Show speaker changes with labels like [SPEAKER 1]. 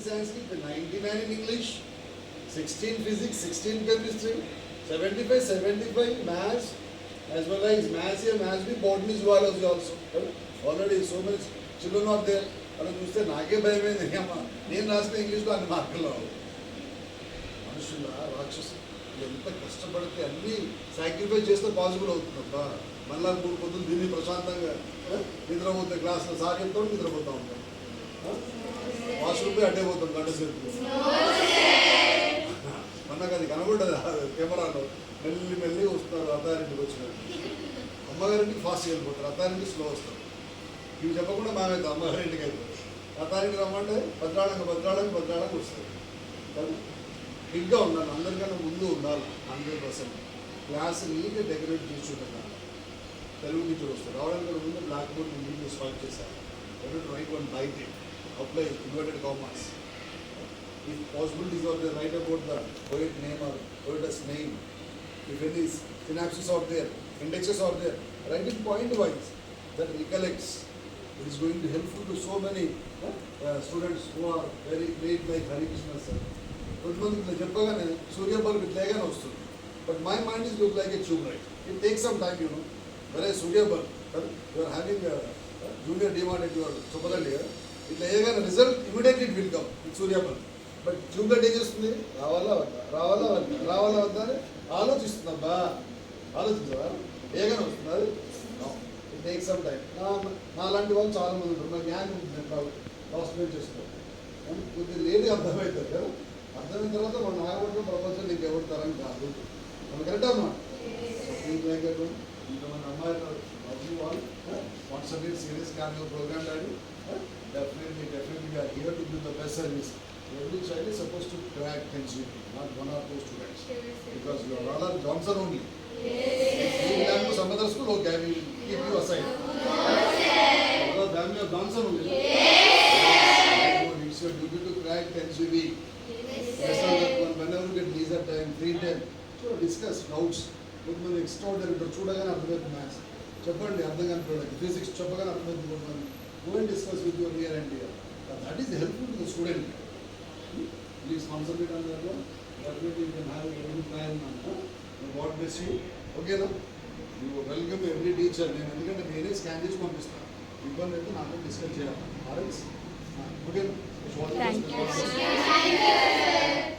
[SPEAKER 1] Sanskrit, 99 in English, 16 physics, 16 chemistry, 75 maths, as well as maths here, maths be botany, zoology also. Already so many children are there. అలా చూస్తే నాకే భయమైంది అమ్మా, నేను రాసిన ఇంగ్లీష్లో అన్ని మార్కులు రావు. మనుషుల రాక్షసు ఎంత కష్టపడితే అన్నీ సాక్రిఫైస్ చేస్తే పాసిబుల్ అవుతుందబ్బా. మళ్ళా 3 పొద్దులు దీన్ని ప్రశాంతంగా నిద్రపోతే క్లాస్లో సార్ చెప్తాడు, నిద్రపోతూ ఉంటాం. వాష్రూమ్ పోయి అడ్డే పోతాం గంట సేపు. మనకు అది కనబడ్డది కెమెరాలో. మెల్లి వస్తారు అత్తారింటికి వచ్చినట్టు. అమ్మగారింటికి ఫాస్ట్గా వెళ్ళిపోతారు, అత్తారింటికి స్లో వస్తారు. ఇవి చెప్పకుండా మామైతే అమ్మగారింటికి వెళ్తారు. అత్తారింటికి రమ్మంటే భద్రాళంగా వస్తుంది. కానీ బిగ్గా ఉండాలి, అందరికన్నా ముందు ఉండాలి. 100% క్లాస్ నీట్గా డెకరేట్ చేసి ఉంటుంది. తెలుగు టీచర్ వస్తారు, రావడానికి ముందు బ్లాక్ బోర్డ్ నీట్గా స్టార్ట్ చేశారు. Right one type it, apply inverted commas. If possibilities are there, write about the poet name or poetess name. If any synapses are there, indexes are there, write it point wise. That recollects. It is going to be helpful to so many students who are very great like Hari Krishna sir. కొంతమందికి ఇట్లా చెప్పగానే సూర్య bulb ఇట్లాగానే వస్తుంది. But my mind is look like a tube light. It takes some time, you know. Whereas Surya bulb, you are having a junior DMAT at your Chopalal here. ఇట్లా ఏదైనా result immediately it will come with Surya bulb. But tube light ఏం చేస్తుంది, రావాలా వద్దా అని ఆలోచిస్తుందబ్బా. ఆలోచించవా ఏగానే వస్తుంది అది. It take some time. నా లాంటి వాళ్ళు చాలా మంది ఉంటారు, నా జ్ఞానం కాన్సన్ట్రేట్ చేస్తారు. కొద్దిగా లేట్గా అర్థమవుతుంది కదా. అర్థమైన తర్వాత మన నాగపట్నం ప్రపంచం నీకు ఎవరు తరం కాదు. మన కరెక్ట్ అమ్మా. ఇంతమంది అమ్మాయిలు వాళ్ళు concentrate serious cancer program daddy. Definitely we are here to give the best service. Every child is supposed to crack NCP, not one or two students. Because you are all Johnson only. If you belong to some other school, okay, we will keep you aside. Because family of Johnson only. It's your duty to crack NCP. Whenever you get leisure time, free time, so discuss doubts. కొంతమంది extraordinary చూడగానే అర్థమవుతుంది maths చెప్పండి, అర్థం కాని product physics చెప్పగానే అర్థమవుతుంది. కొంతమంది go and discuss with your near and dear. That is helpful to the student. Please concentrate on that one. Definitely you can have a good plan. God bless you. Okay now? You welcome every teacher. నేను ఎందుకంటే నేనే scan చేసి పంపిస్తాను. ఇబ్బంది అయితే నాతో discuss చేయాలి. Okay.
[SPEAKER 2] Thank you.